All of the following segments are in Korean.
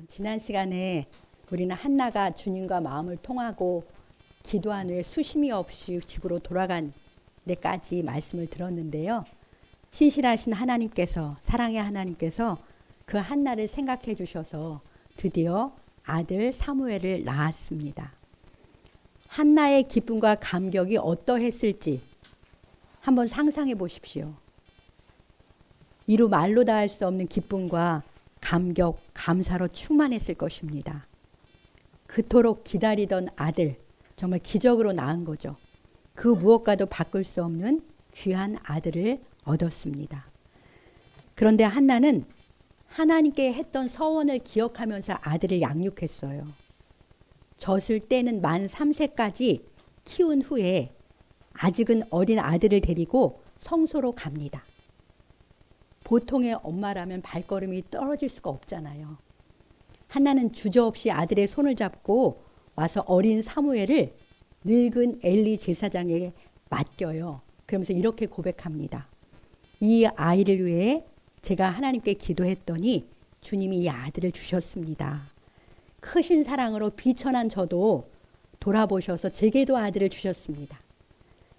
지난 시간에 우리는 한나가 주님과 마음을 통하고 기도한 후에 수심이 없이 집으로 돌아간 데까지 말씀을 들었는데요. 신실하신 하나님께서, 사랑의 하나님께서 그 한나를 생각해 주셔서 드디어 아들 사무엘을 낳았습니다. 한나의 기쁨과 감격이 어떠했을지 한번 상상해 보십시오. 이루 말로 다 할 수 없는 기쁨과 감격, 감사로 충만했을 것입니다. 그토록 기다리던 아들, 정말 기적으로 낳은 거죠. 그 무엇과도 바꿀 수 없는 귀한 아들을 얻었습니다. 그런데 한나는 하나님께 했던 서원을 기억하면서 아들을 양육했어요. 젖을 떼는 만 3세까지 키운 후에 아직은 어린 아들을 데리고 성소로 갑니다. 보통의 엄마라면 발걸음이 떨어질 수가 없잖아요. 한나는 주저없이 아들의 손을 잡고 와서 어린 사무엘을 늙은 엘리 제사장에게 맡겨요. 그러면서 이렇게 고백합니다. 이 아이를 위해 제가 하나님께 기도했더니 주님이 이 아들을 주셨습니다. 크신 사랑으로 비천한 저도 돌아보셔서 제게도 아들을 주셨습니다.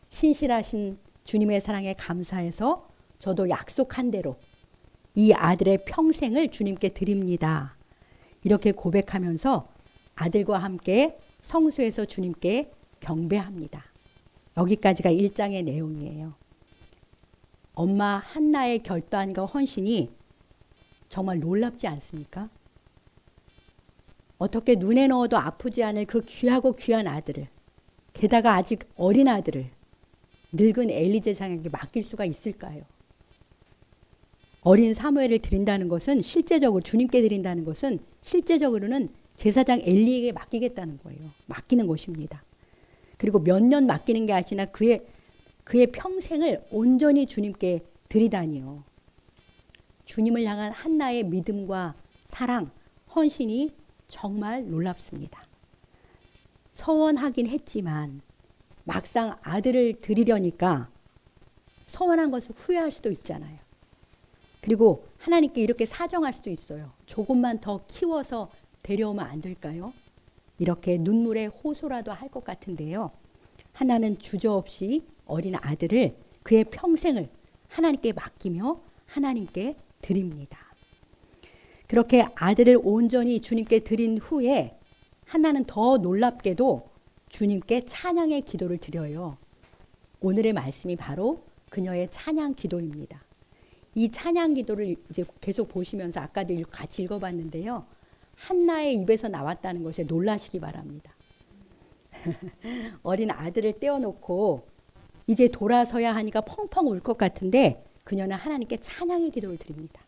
신실하신 주님의 사랑에 감사해서 저도 약속한 대로 이 아들의 평생을 주님께 드립니다. 이렇게 고백하면서 아들과 함께 성소에서 주님께 경배합니다. 여기까지가 1장의 내용이에요. 엄마 한나의 결단과 헌신이 정말 놀랍지 않습니까? 어떻게 눈에 넣어도 아프지 않을 그 귀하고 귀한 아들을, 게다가 아직 어린 아들을 늙은 엘리 제사장에게 맡길 수가 있을까요? 어린 사무엘을 드린다는 것은 실제적으로 주님께 드린다는 것은 실제적으로는 제사장 엘리에게 맡기겠다는 거예요. 맡기는 것입니다. 그리고 몇 년 맡기는 게 아니라 그의 평생을 온전히 주님께 드리다니요. 주님을 향한 한나의 믿음과 사랑, 헌신이 정말 놀랍습니다. 서원하긴 했지만 막상 아들을 드리려니까 서원한 것을 후회할 수도 있잖아요. 그리고 하나님께 이렇게 사정할 수도 있어요. 조금만 더 키워서 데려오면 안 될까요? 이렇게 눈물의 호소라도 할 것 같은데요. 하나는 주저없이 어린 아들을 그의 평생을 하나님께 맡기며 하나님께 드립니다. 그렇게 아들을 온전히 주님께 드린 후에 하나는 더 놀랍게도 주님께 찬양의 기도를 드려요. 오늘의 말씀이 바로 그녀의 찬양 기도입니다. 이 찬양 기도를 이제 계속 보시면서 아까도 같이 읽어봤는데요. 한나의 입에서 나왔다는 것에 놀라시기 바랍니다. 어린 아들을 떼어놓고 이제 돌아서야 하니까 펑펑 울 것 같은데 그녀는 하나님께 찬양의 기도를 드립니다.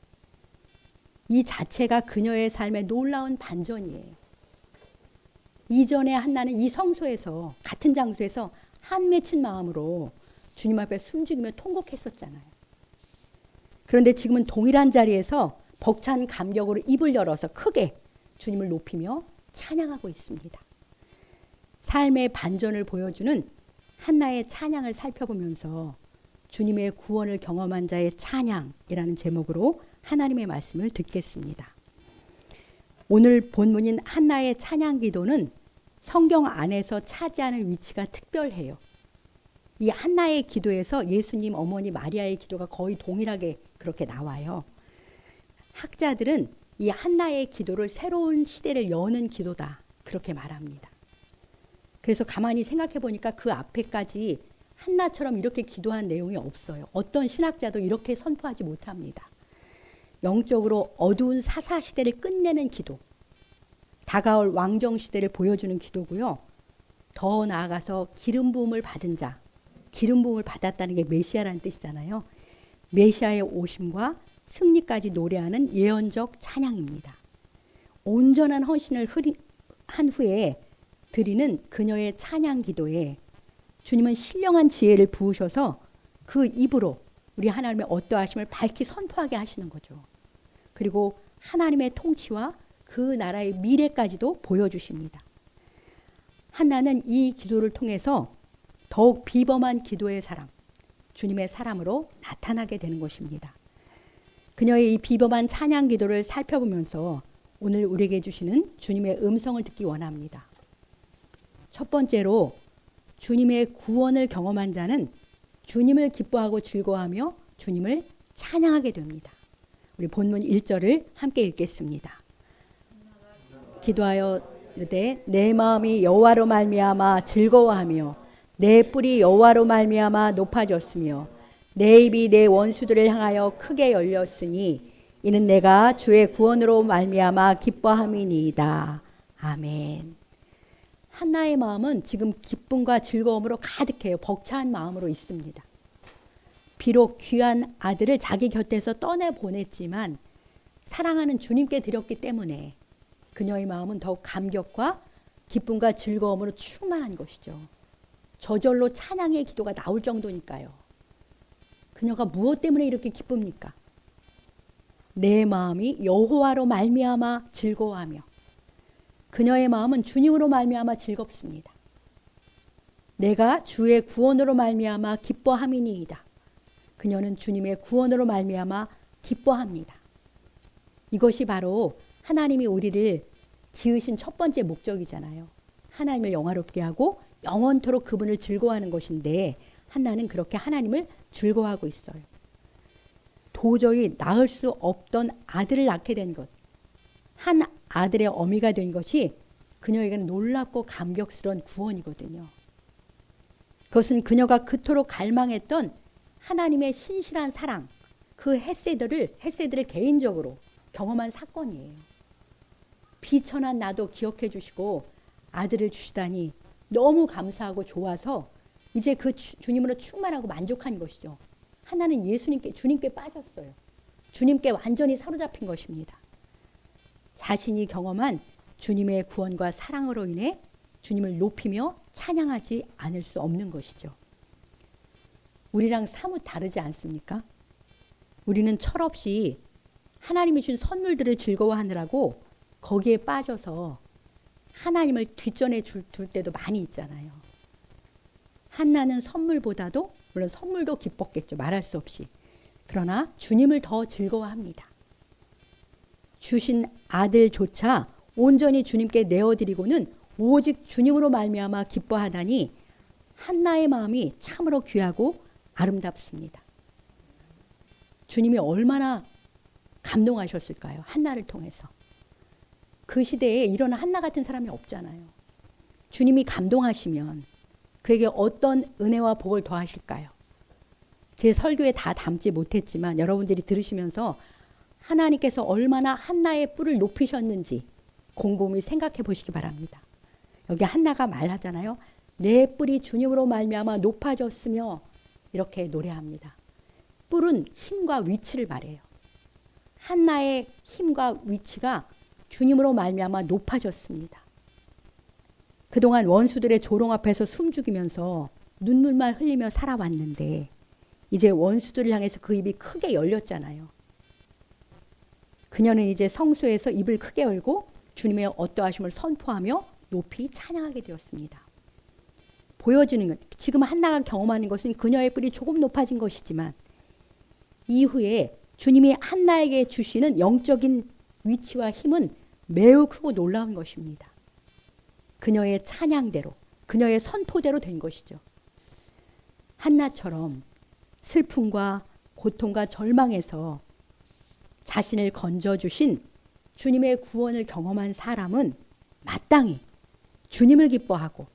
이 자체가 그녀의 삶의 놀라운 반전이에요. 이전에 한나는 이 성소에서 같은 장소에서 한 맺힌 마음으로 주님 앞에 숨죽이며 통곡했었잖아요. 그런데 지금은 동일한 자리에서 벅찬 감격으로 입을 열어서 크게 주님을 높이며 찬양하고 있습니다. 삶의 반전을 보여주는 한나의 찬양을 살펴보면서 주님의 구원을 경험한 자의 찬양이라는 제목으로 하나님의 말씀을 듣겠습니다. 오늘 본문인 한나의 찬양 기도는 성경 안에서 차지하는 위치가 특별해요. 이 한나의 기도에서 예수님 어머니 마리아의 기도가 거의 동일하게 그렇게 나와요. 학자들은 이 한나의 기도를 새로운 시대를 여는 기도다 그렇게 말합니다. 그래서 가만히 생각해 보니까 그 앞에까지 한나처럼 이렇게 기도한 내용이 없어요. 어떤 신학자도 이렇게 선포하지 못합니다. 영적으로 어두운 사사 시대를 끝내는 기도, 다가올 왕정 시대를 보여주는 기도고요. 더 나아가서 기름 부음을 받은 자, 기름 부음을 받았다는 게 메시아라는 뜻이잖아요. 메시아의 오심과 승리까지 노래하는 예언적 찬양입니다. 온전한 헌신을 한 후에 드리는 그녀의 찬양 기도에 주님은 신령한 지혜를 부으셔서 그 입으로 우리 하나님의 어떠하심을 밝히 선포하게 하시는 거죠. 그리고 하나님의 통치와 그 나라의 미래까지도 보여주십니다. 한나는 이 기도를 통해서 더욱 비범한 기도의 사람, 주님의 사람으로 나타나게 되는 것입니다. 그녀의 이 비범한 찬양 기도를 살펴보면서 오늘 우리에게 주시는 주님의 음성을 듣기 원합니다. 첫 번째로 주님의 구원을 경험한 자는 주님을 기뻐하고 즐거워하며 주님을 찬양하게 됩니다. 우리 본문 1절을 함께 읽겠습니다. 기도하여되 내 마음이 여호와로 말미암아 즐거워하며 내 뿔이 여호와로 말미암아 높아졌으며 내 입이 내 원수들을 향하여 크게 열렸으니 이는 내가 주의 구원으로 말미암아 기뻐함이니이다. 아멘. 한나의 마음은 지금 기쁨과 즐거움으로 가득해요. 벅찬 마음으로 있습니다. 비록 귀한 아들을 자기 곁에서 떠내보냈지만 사랑하는 주님께 드렸기 때문에 그녀의 마음은 더욱 감격과 기쁨과 즐거움으로 충만한 것이죠. 저절로 찬양의 기도가 나올 정도니까요. 그녀가 무엇 때문에 이렇게 기쁩니까? 내 마음이 여호와로 말미암아 즐거워하며 그녀의 마음은 주님으로 말미암아 즐겁습니다. 내가 주의 구원으로 말미암아 기뻐함이니이다. 그녀는 주님의 구원으로 말미암아 기뻐합니다. 이것이 바로 하나님이 우리를 지으신 첫 번째 목적이잖아요. 하나님을 영화롭게 하고 영원토록 그분을 즐거워하는 것인데 한나는 그렇게 하나님을 즐거워하고 있어요. 도저히 낳을 수 없던 아들을 낳게 된 것, 한 아들의 어미가 된 것이 그녀에게는 놀랍고 감격스러운 구원이거든요. 그것은 그녀가 그토록 갈망했던 하나님의 신실한 사랑, 그 헤세드를 개인적으로 경험한 사건이에요. 비천한 나도 기억해 주시고 아들을 주시다니 너무 감사하고 좋아서 이제 그 주님으로 충만하고 만족한 것이죠. 하나는 주님께 빠졌어요. 주님께 완전히 사로잡힌 것입니다. 자신이 경험한 주님의 구원과 사랑으로 인해 주님을 높이며 찬양하지 않을 수 없는 것이죠. 우리랑 사뭇 다르지 않습니까? 우리는 철없이 하나님이 준 선물들을 즐거워하느라고 거기에 빠져서 하나님을 뒷전에 둘 때도 많이 있잖아요. 한나는 선물보다도 물론 선물도 기뻤겠죠. 말할 수 없이. 그러나 주님을 더 즐거워합니다. 주신 아들조차 온전히 주님께 내어드리고는 오직 주님으로 말미암아 기뻐하다니 한나의 마음이 참으로 귀하고 아름답습니다. 주님이 얼마나 감동하셨을까요? 한나를 통해서. 그 시대에 이런 한나 같은 사람이 없잖아요. 주님이 감동하시면 그에게 어떤 은혜와 복을 더하실까요? 제 설교에 다 담지 못했지만 여러분들이 들으시면서 하나님께서 얼마나 한나의 뿔을 높이셨는지 곰곰이 생각해 보시기 바랍니다. 여기 한나가 말하잖아요. 내 뿔이 주님으로 말미암아 높아졌으며 이렇게 노래합니다. 뿔은 힘과 위치를 말해요. 한나의 힘과 위치가 주님으로 말미암아 높아졌습니다. 그동안 원수들의 조롱 앞에서 숨죽이면서 눈물만 흘리며 살아왔는데 이제 원수들을 향해서 그 입이 크게 열렸잖아요. 그녀는 이제 성소에서 입을 크게 열고 주님의 어떠하심을 선포하며 높이 찬양하게 되었습니다. 보여지는 것, 지금 한나가 경험하는 것은 그녀의 뿔이 조금 높아진 것이지만 이후에 주님이 한나에게 주시는 영적인 위치와 힘은 매우 크고 놀라운 것입니다. 그녀의 찬양대로, 그녀의 선포대로 된 것이죠. 한나처럼 슬픔과 고통과 절망에서 자신을 건져주신 주님의 구원을 경험한 사람은 마땅히 주님을 기뻐하고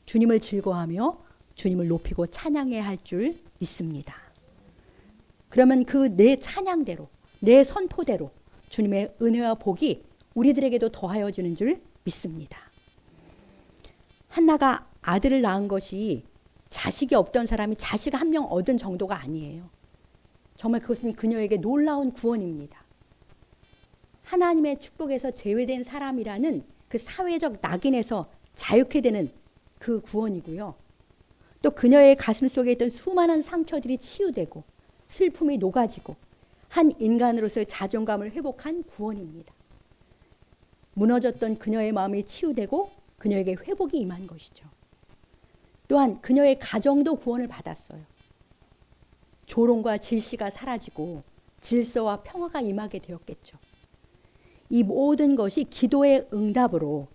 주님을 즐거워하며 주님을 높이고 찬양해야 할 줄 믿습니다. 그러면 그 내 찬양대로, 내 선포대로 주님의 은혜와 복이 우리들에게도 더하여지는 줄 믿습니다. 한나가 아들을 낳은 것이 자식이 없던 사람이 자식 한 명 얻은 정도가 아니에요. 정말 그것은 그녀에게 놀라운 구원입니다. 하나님의 축복에서 제외된 사람이라는 그 사회적 낙인에서 자유케 되는 그 구원이고요. 또 그녀의 가슴 속에 있던 수많은 상처들이 치유되고 슬픔이 녹아지고 한 인간으로서의 자존감을 회복한 구원입니다. 무너졌던 그녀의 마음이 치유되고 그녀에게 회복이 임한 것이죠. 또한 그녀의 가정도 구원을 받았어요. 조롱과 질시가 사라지고 질서와 평화가 임하게 되었겠죠. 이 모든 것이 기도의 응답으로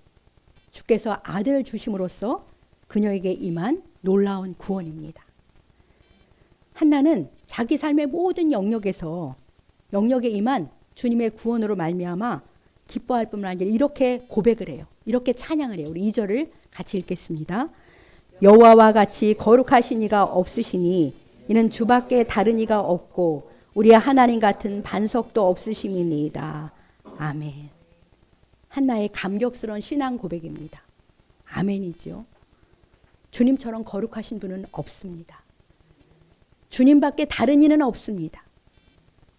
주께서 아들을 주심으로써 그녀에게 임한 놀라운 구원입니다. 한나는 자기 삶의 모든 영역에 임한 주님의 구원으로 말미암아 기뻐할 뿐만 아니라 이렇게 고백을 해요. 이렇게 찬양을 해요. 우리 2절을 같이 읽겠습니다. 여호와와 같이 거룩하신 이가 없으시니 이는 주밖에 다른 이가 없고 우리의 하나님 같은 반석도 없으심이니이다. 아멘. 한나의 감격스러운 신앙 고백입니다. 아멘이죠. 주님처럼 거룩하신 분은 없습니다. 주님밖에 다른 이는 없습니다.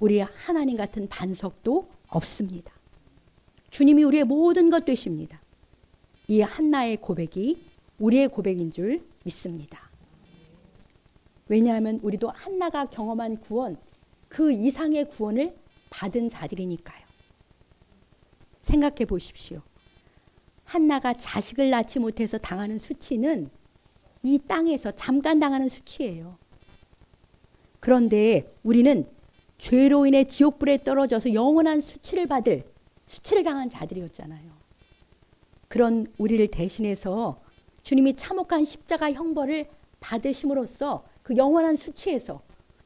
우리의 하나님 같은 반석도 없습니다. 주님이 우리의 모든 것 되십니다. 이 한나의 고백이 우리의 고백인 줄 믿습니다. 왜냐하면 우리도 한나가 경험한 구원, 그 이상의 구원을 받은 자들이니까요. 생각해 보십시오. 한나가 자식을 낳지 못해서 당하는 수치는 이 땅에서 잠깐 당하는 수치예요. 그런데 우리는 죄로 인해 지옥불에 떨어져서 영원한 수치를 당한 자들이었잖아요. 그런 우리를 대신해서 주님이 참혹한 십자가 형벌을 받으심으로써 그 영원한 수치에서,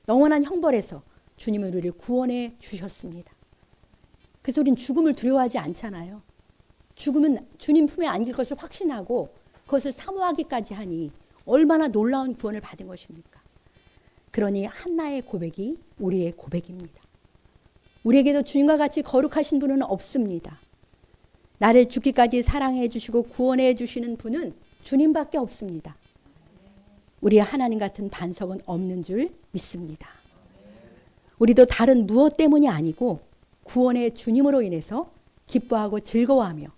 영원한 형벌에서 주님은 우리를 구원해 주셨습니다. 그래서 우리는 죽음을 두려워하지 않잖아요. 죽음은 주님 품에 안길 것을 확신하고 그것을 사모하기까지 하니 얼마나 놀라운 구원을 받은 것입니까? 그러니 한나의 고백이 우리의 고백입니다. 우리에게도 주님과 같이 거룩하신 분은 없습니다. 나를 죽기까지 사랑해 주시고 구원해 주시는 분은 주님밖에 없습니다. 우리의 하나님 같은 반석은 없는 줄 믿습니다. 우리도 다른 무엇 때문이 아니고 구원의 주님으로 인해서 기뻐하고 즐거워하며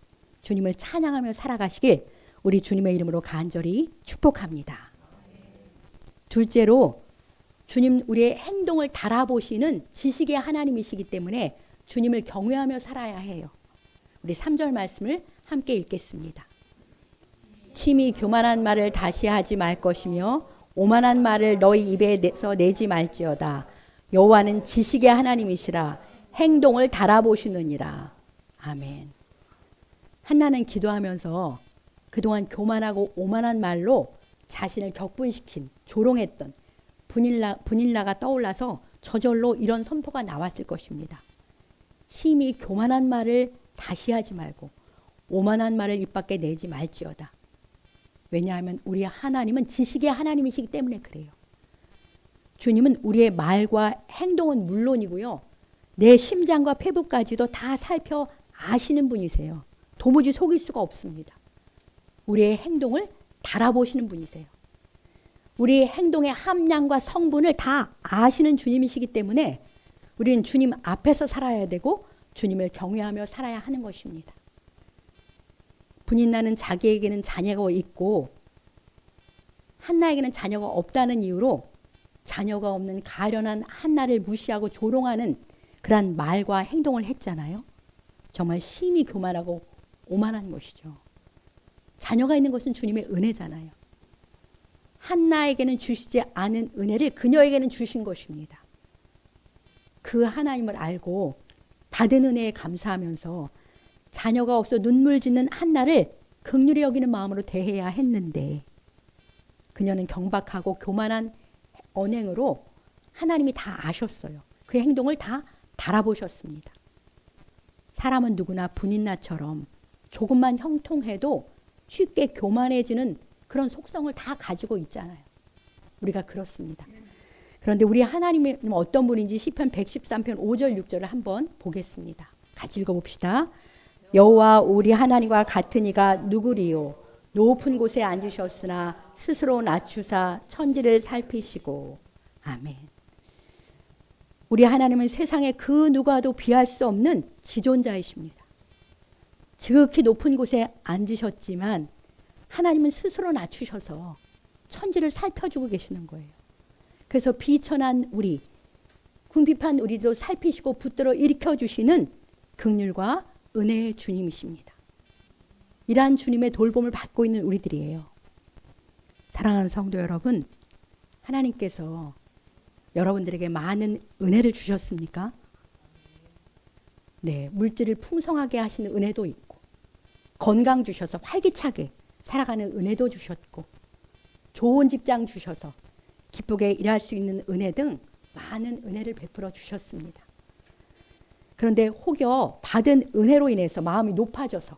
주님을 찬양하며 살아가시길 우리 주님의 이름으로 간절히 축복합니다. 둘째로 주님 우리의 행동을 달아보시는 지식의 하나님이시기 때문에 주님을 경외하며 살아야 해요. 우리 3절 말씀을 함께 읽겠습니다. 심히 교만한 말을 다시 하지 말 것이며 오만한 말을 너희 입에서 내지 말지어다. 여호와는 지식의 하나님이시라 행동을 달아보시느니라. 아멘. 한나는 기도하면서 그동안 교만하고 오만한 말로 자신을 격분시킨 조롱했던 분일나가 떠올라서 저절로 이런 선포가 나왔을 것입니다. 심히 교만한 말을 다시 하지 말고 오만한 말을 입 밖에 내지 말지어다. 왜냐하면 우리 하나님은 지식의 하나님이시기 때문에 그래요. 주님은 우리의 말과 행동은 물론이고요. 내 심장과 폐부까지도 다 살펴 아시는 분이세요. 도무지 속일 수가 없습니다. 우리의 행동을 달아보시는 분이세요. 우리의 행동의 함량과 성분을 다 아시는 주님이시기 때문에 우리는 주님 앞에서 살아야 되고 주님을 경외하며 살아야 하는 것입니다. 분인나는 자기에게는 자녀가 있고 한나에게는 자녀가 없다는 이유로 자녀가 없는 가련한 한나를 무시하고 조롱하는 그런 말과 행동을 했잖아요. 정말 심히 교만하고 오만한 것이죠. 자녀가 있는 것은 주님의 은혜잖아요. 한나에게는 주시지 않은 은혜를 그녀에게는 주신 것입니다. 그 하나님을 알고 받은 은혜에 감사하면서 자녀가 없어 눈물 짓는 한나를 긍휼히 여기는 마음으로 대해야 했는데 그녀는 경박하고 교만한 언행으로 하나님이 다 아셨어요. 그 행동을 다 달아보셨습니다. 사람은 누구나 분인나처럼 조금만 형통해도 쉽게 교만해지는 그런 속성을 다 가지고 있잖아요. 우리가 그렇습니다. 그런데 우리 하나님은 어떤 분인지 시편 113편 5절 6절을 한번 보겠습니다. 같이 읽어봅시다. 여호와 우리 하나님과 같은 이가 누구리요? 높은 곳에 앉으셨으나 스스로 낮추사 천지를 살피시고. 아멘. 우리 하나님은 세상에 그 누구와도 비할 수 없는 지존자이십니다. 지극히 높은 곳에 앉으셨지만 하나님은 스스로 낮추셔서 천지를 살펴주고 계시는 거예요. 그래서 비천한 우리, 궁핍한 우리도 살피시고 붙들어 일으켜주시는 긍휼과 은혜의 주님이십니다. 이러한 주님의 돌봄을 받고 있는 우리들이에요. 사랑하는 성도 여러분, 하나님께서 여러분들에게 많은 은혜를 주셨습니까? 네, 물질을 풍성하게 하시는 은혜도 있고, 건강 주셔서 활기차게 살아가는 은혜도 주셨고, 좋은 직장 주셔서 기쁘게 일할 수 있는 은혜 등 많은 은혜를 베풀어 주셨습니다. 그런데 혹여 받은 은혜로 인해서 마음이 높아져서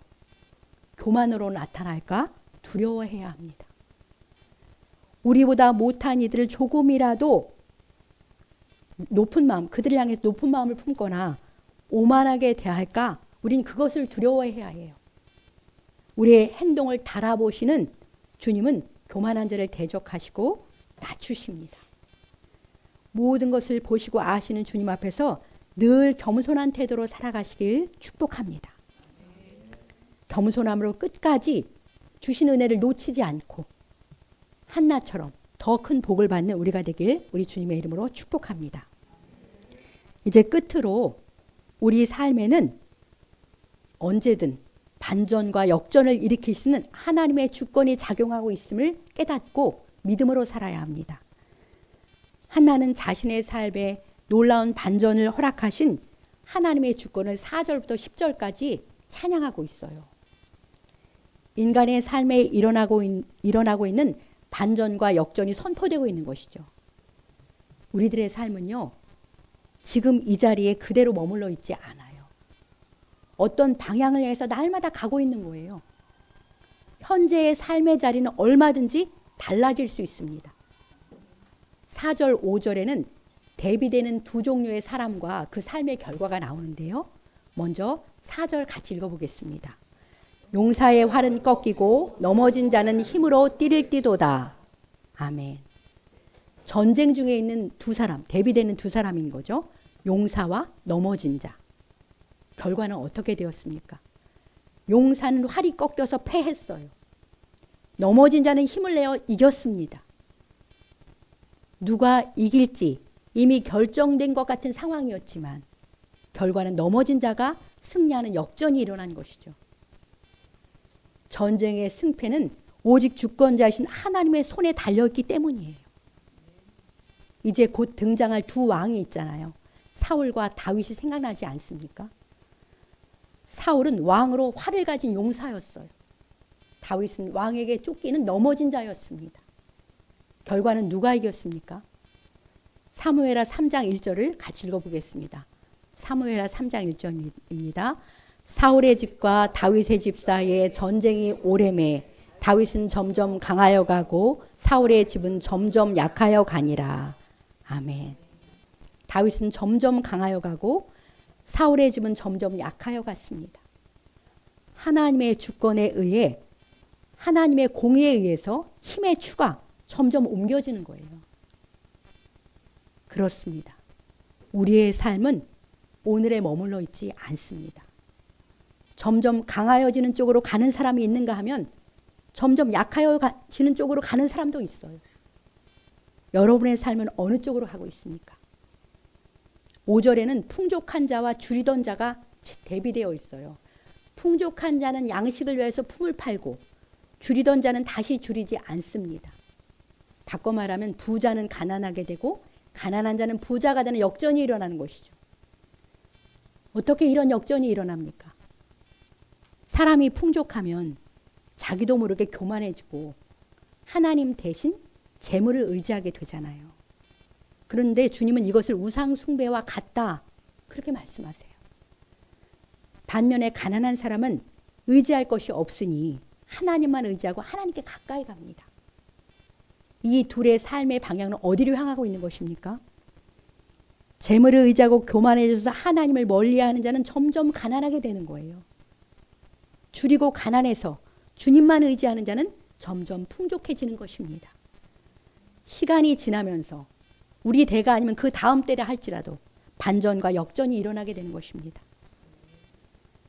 교만으로 나타날까 두려워해야 합니다. 우리보다 못한 이들을 조금이라도 높은 마음, 그들을 향해서 높은 마음을 품거나 오만하게 대할까? 우린 그것을 두려워해야 해요. 우리의 행동을 달아보시는 주님은 교만한 자를 대적하시고 낮추십니다. 모든 것을 보시고 아시는 주님 앞에서 늘 겸손한 태도로 살아가시길 축복합니다. 겸손함으로 끝까지 주신 은혜를 놓치지 않고 한나처럼 더 큰 복을 받는 우리가 되길 우리 주님의 이름으로 축복합니다. 이제 끝으로 우리 삶에는 언제든 반전과 역전을 일으키시는 하나님의 주권이 작용하고 있음을 깨닫고 믿음으로 살아야 합니다. 한나는 자신의 삶에 놀라운 반전을 허락하신 하나님의 주권을 4절부터 10절까지 찬양하고 있어요. 인간의 삶에 일어나고 있는 반전과 역전이 선포되고 있는 것이죠. 우리들의 삶은요, 지금 이 자리에 그대로 머물러 있지 않아요. 어떤 방향을 향해서 날마다 가고 있는 거예요. 현재의 삶의 자리는 얼마든지 달라질 수 있습니다. 4절, 5절에는 대비되는 두 종류의 사람과 그 삶의 결과가 나오는데요. 먼저 4절 같이 읽어보겠습니다. 용사의 활은 꺾이고 넘어진 자는 힘으로 띠를 띠도다. 아멘. 전쟁 중에 있는 두 사람, 대비되는 두 사람인 거죠. 용사와 넘어진 자. 결과는 어떻게 되었습니까? 용사는 활이 꺾여서 패했어요. 넘어진 자는 힘을 내어 이겼습니다. 누가 이길지 이미 결정된 것 같은 상황이었지만 결과는 넘어진 자가 승리하는 역전이 일어난 것이죠. 전쟁의 승패는 오직 주권자이신 하나님의 손에 달려있기 때문이에요. 이제 곧 등장할 두 왕이 있잖아요. 사울과 다윗이 생각나지 않습니까? 사울은 왕으로 활을 가진 용사였어요. 다윗은 왕에게 쫓기는 넘어진 자였습니다. 결과는 누가 이겼습니까? 사무엘하 3장 1절을 같이 읽어보겠습니다. 사무엘하 3장 1절입니다. 사울의 집과 다윗의 집 사이에 전쟁이 오래매 다윗은 점점 강하여 가고 사울의 집은 점점 약하여 가니라. 아멘. 다윗은 점점 강하여 가고 사울의 집은 점점 약하여 갔습니다. 하나님의 주권에 의해 하나님의 공의에 의해서 힘의 추가 점점 옮겨지는 거예요. 그렇습니다. 우리의 삶은 오늘에 머물러 있지 않습니다. 점점 강하여지는 쪽으로 가는 사람이 있는가 하면 점점 약하여지는 쪽으로 가는 사람도 있어요. 여러분의 삶은 어느 쪽으로 가고 있습니까? 5절에는 풍족한 자와 줄이던 자가 대비되어 있어요. 풍족한 자는 양식을 위해서 품을 팔고 줄이던 자는 다시 줄이지 않습니다. 바꿔 말하면 부자는 가난하게 되고 가난한 자는 부자가 되는 역전이 일어나는 것이죠. 어떻게 이런 역전이 일어납니까? 사람이 풍족하면 자기도 모르게 교만해지고 하나님 대신 재물을 의지하게 되잖아요. 그런데 주님은 이것을 우상 숭배와 같다 그렇게 말씀하세요. 반면에 가난한 사람은 의지할 것이 없으니 하나님만 의지하고 하나님께 가까이 갑니다. 이 둘의 삶의 방향은 어디로 향하고 있는 것입니까? 재물을 의지하고 교만해져서 하나님을 멀리하는 자는 점점 가난하게 되는 거예요. 줄이고 가난해서 주님만 의지하는 자는 점점 풍족해지는 것입니다. 시간이 지나면서 우리 대가 아니면 그 다음 때라 할지라도 반전과 역전이 일어나게 되는 것입니다.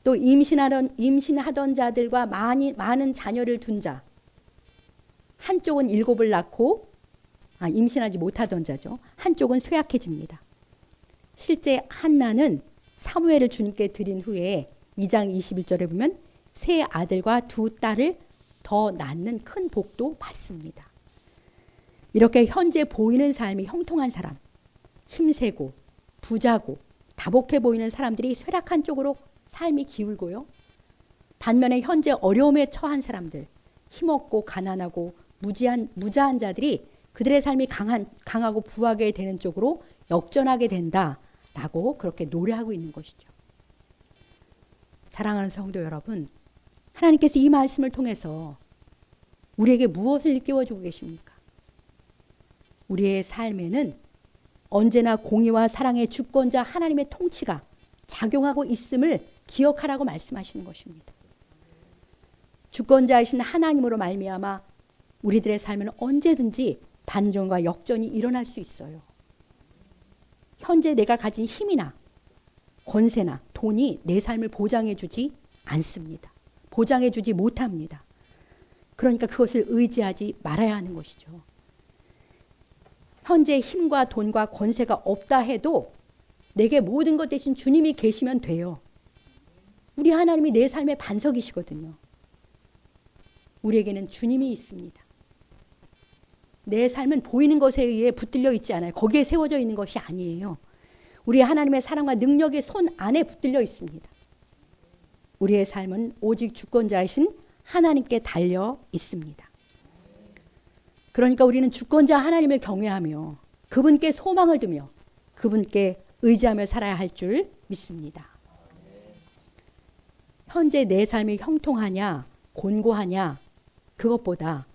또 임신하던 자들과 많은 자녀를 둔 자, 한쪽은 7을 낳고 임신하지 못하던 자죠. 한쪽은 쇠약해집니다. 실제 한나는 사무엘을 주님께 드린 후에 2장 21절에 보면 세 아들과 두 딸을 더 낳는 큰 복도 받습니다. 이렇게 현재 보이는 삶이 형통한 사람, 힘세고 부자고 다복해 보이는 사람들이 쇠락한 쪽으로 삶이 기울고요. 반면에 현재 어려움에 처한 사람들, 힘없고 가난하고 무자한 자들이 그들의 삶이 강하고 부하게 되는 쪽으로 역전하게 된다라고 그렇게 노래하고 있는 것이죠. 사랑하는 성도 여러분, 하나님께서 이 말씀을 통해서 우리에게 무엇을 일깨워주고 계십니까? 우리의 삶에는 언제나 공의와 사랑의 주권자 하나님의 통치가 작용하고 있음을 기억하라고 말씀하시는 것입니다. 주권자이신 하나님으로 말미암아 우리들의 삶에는 언제든지 반전과 역전이 일어날 수 있어요. 현재 내가 가진 힘이나 권세나 돈이 내 삶을 보장해 주지 않습니다. 보장해 주지 못합니다. 그러니까 그것을 의지하지 말아야 하는 것이죠. 현재 힘과 돈과 권세가 없다 해도 내게 모든 것 대신 주님이 계시면 돼요. 우리 하나님이 내 삶의 반석이시거든요. 우리에게는 주님이 있습니다. 내 삶은 보이는 것에 의해 붙들려 있지 않아요. 거기에 세워져 있는 것이 아니에요. 우리 하나님의 사랑과 능력의 손 안에 붙들려 있습니다. 우리의 삶은 오직 주권자이신 하나님께 달려 있습니다. 그러니까 우리는 주권자 하나님을 경외하며 그분께 소망을 두며 그분께 의지하며 살아야 할 줄 믿습니다. 현재 내 삶이 형통하냐 곤고하냐 그것보다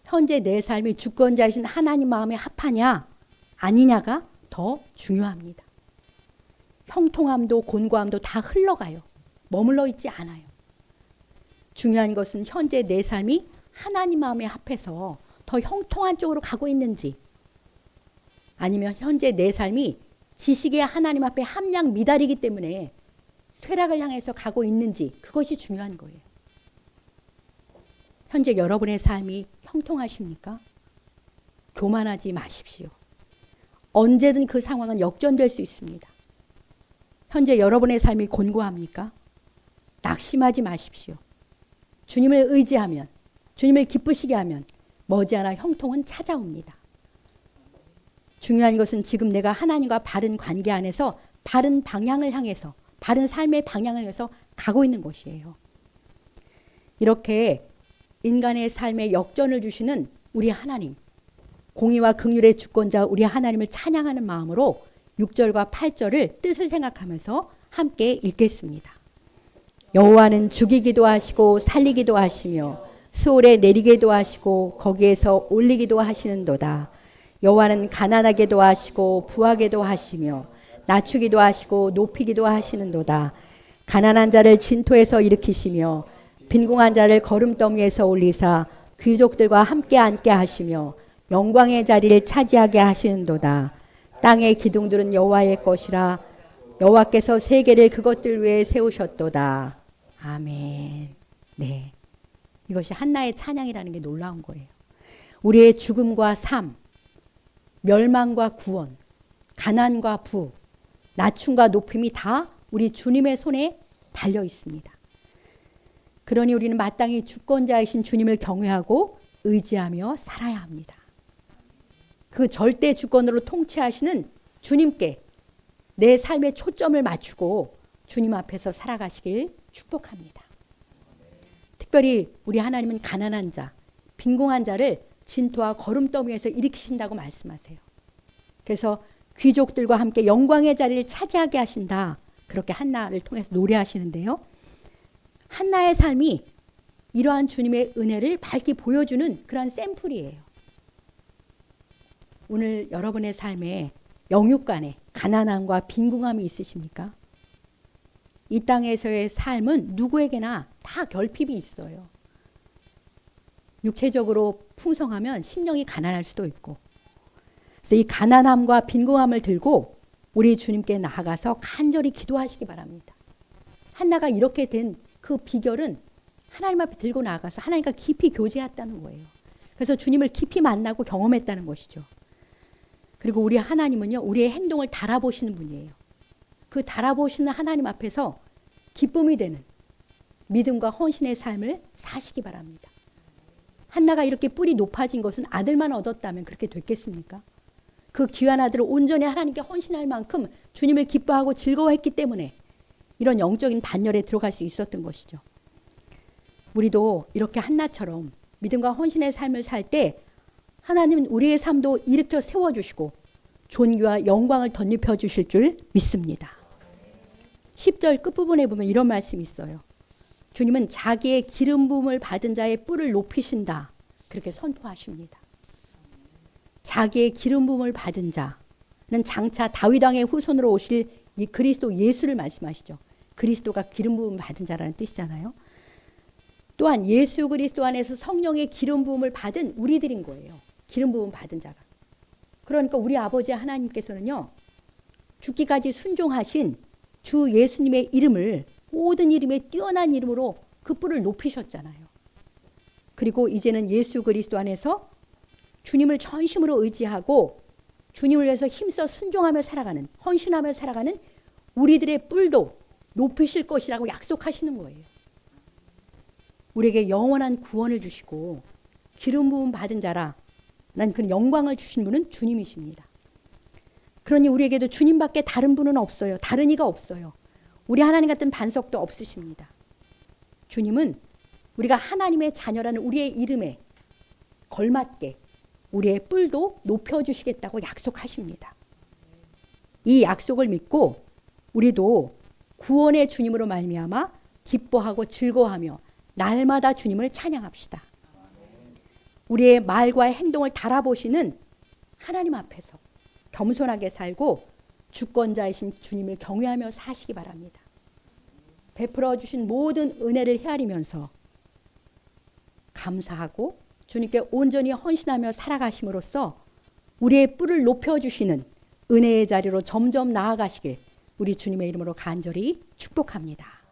현재 내 삶이 주권자이신 하나님 마음에 합하냐 아니냐가 더 중요합니다. 형통함도 곤고함도 다 흘러가요. 머물러 있지 않아요. 중요한 것은 현재 내 삶이 하나님 마음에 합해서 더 형통한 쪽으로 가고 있는지 아니면 현재 내 삶이 지식의 하나님 앞에 함량 미달이기 때문에 쇠락을 향해서 가고 있는지 그것이 중요한 거예요. 현재 여러분의 삶이 형통하십니까? 교만하지 마십시오. 언제든 그 상황은 역전될 수 있습니다. 현재 여러분의 삶이 곤고합니까? 낙심하지 마십시오. 주님을 의지하면, 주님을 기쁘시게 하면 머지않아 형통은 찾아옵니다. 중요한 것은 지금 내가 하나님과 바른 관계 안에서 바른 방향을 향해서, 바른 삶의 방향을 향해서 가고 있는 것이에요. 이렇게 인간의 삶에 역전을 주시는 우리 하나님, 공의와 긍휼의 주권자 우리 하나님을 찬양하는 마음으로 6절과 8절을 뜻을 생각하면서 함께 읽겠습니다. 여호와는 죽이기도 하시고 살리기도 하시며 스올에 내리기도 하시고 거기에서 올리기도 하시는도다. 여호와는 가난하게도 하시고 부하게도 하시며 낮추기도 하시고 높이기도 하시는도다. 가난한 자를 진토에서 일으키시며 빈궁한 자를 거름더미에서 올리사 귀족들과 함께 앉게 하시며 영광의 자리를 차지하게 하시는도다. 땅의 기둥들은 여호와의 것이라 여호와께서 세계를 그것들 위에 세우셨도다. 아멘. 네, 이것이 한나의 찬양이라는 게 놀라운 거예요. 우리의 죽음과 삶, 멸망과 구원, 가난과 부, 낮춤과 높임이 다 우리 주님의 손에 달려 있습니다. 그러니 우리는 마땅히 주권자이신 주님을 경외하고 의지하며 살아야 합니다. 그 절대 주권으로 통치하시는 주님께 내 삶의 초점을 맞추고 주님 앞에서 살아가시길 축복합니다. 특별히 우리 하나님은 가난한 자, 빈궁한 자를 진토와 거름더미에서 일으키신다고 말씀하세요. 그래서 귀족들과 함께 영광의 자리를 차지하게 하신다. 그렇게 한나를 통해서 노래하시는데요. 한나의 삶이 이러한 주님의 은혜를 밝히 보여주는 그런 샘플이에요. 오늘 여러분의 삶에 영육간에 가난함과 빈궁함이 있으십니까? 이 땅에서의 삶은 누구에게나 다 결핍이 있어요. 육체적으로 풍성하면 심령이 가난할 수도 있고, 그래서 이 가난함과 빈궁함을 들고 우리 주님께 나아가서 간절히 기도하시기 바랍니다. 한나가 이렇게 된 그 비결은 하나님 앞에 들고 나아가서 하나님과 깊이 교제했다는 거예요. 그래서 주님을 깊이 만나고 경험했다는 것이죠. 그리고 우리 하나님은요, 우리의 행동을 달아보시는 분이에요. 그 달아보시는 하나님 앞에서 기쁨이 되는 믿음과 헌신의 삶을 사시기 바랍니다. 한나가 이렇게 뿔이 높아진 것은 아들만 얻었다면 그렇게 됐겠습니까? 그 귀한 아들을 온전히 하나님께 헌신할 만큼 주님을 기뻐하고 즐거워했기 때문에 이런 영적인 단열에 들어갈 수 있었던 것이죠. 우리도 이렇게 한나처럼 믿음과 헌신의 삶을 살 때 하나님은 우리의 삶도 일으켜 세워주시고 존귀와 영광을 덧입혀 주실 줄 믿습니다. 10절 끝부분에 보면 이런 말씀이 있어요. 주님은 자기의 기름 부음을 받은 자의 뿔을 높이신다. 그렇게 선포하십니다. 자기의 기름 부음을 받은 자는 장차 다윗 왕의 후손으로 오실 이 그리스도 예수를 말씀하시죠. 그리스도가 기름 부음 받은 자라는 뜻이잖아요. 또한 예수 그리스도 안에서 성령의 기름 부음을 받은 우리들인 거예요. 기름 부음 받은 자가. 그러니까 우리 아버지 하나님께서는요. 죽기까지 순종하신 주 예수님의 이름을 모든 이름에 뛰어난 이름으로 그 뿔을 높이셨잖아요. 그리고 이제는 예수 그리스도 안에서 주님을 전심으로 의지하고 주님을 위해서 힘써 순종하며 살아가는, 헌신하며 살아가는 우리들의 뿔도 높이실 것이라고 약속하시는 거예요. 우리에게 영원한 구원을 주시고 기름 부음 받은 자라 난 그 영광을 주신 분은 주님이십니다. 그러니 우리에게도 주님밖에 다른 분은 없어요. 다른 이가 없어요. 우리 하나님 같은 반석도 없으십니다. 주님은 우리가 하나님의 자녀라는 우리의 이름에 걸맞게 우리의 뿔도 높여주시겠다고 약속하십니다. 이 약속을 믿고 우리도 구원의 주님으로 말미암아 기뻐하고 즐거워하며 날마다 주님을 찬양합시다. 우리의 말과 행동을 달아보시는 하나님 앞에서 겸손하게 살고 주권자이신 주님을 경외하며 사시기 바랍니다. 베풀어 주신 모든 은혜를 헤아리면서 감사하고 주님께 온전히 헌신하며 살아가심으로써 우리의 뿔을 높여주시는 은혜의 자리로 점점 나아가시길 우리 주님의 이름으로 간절히 축복합니다.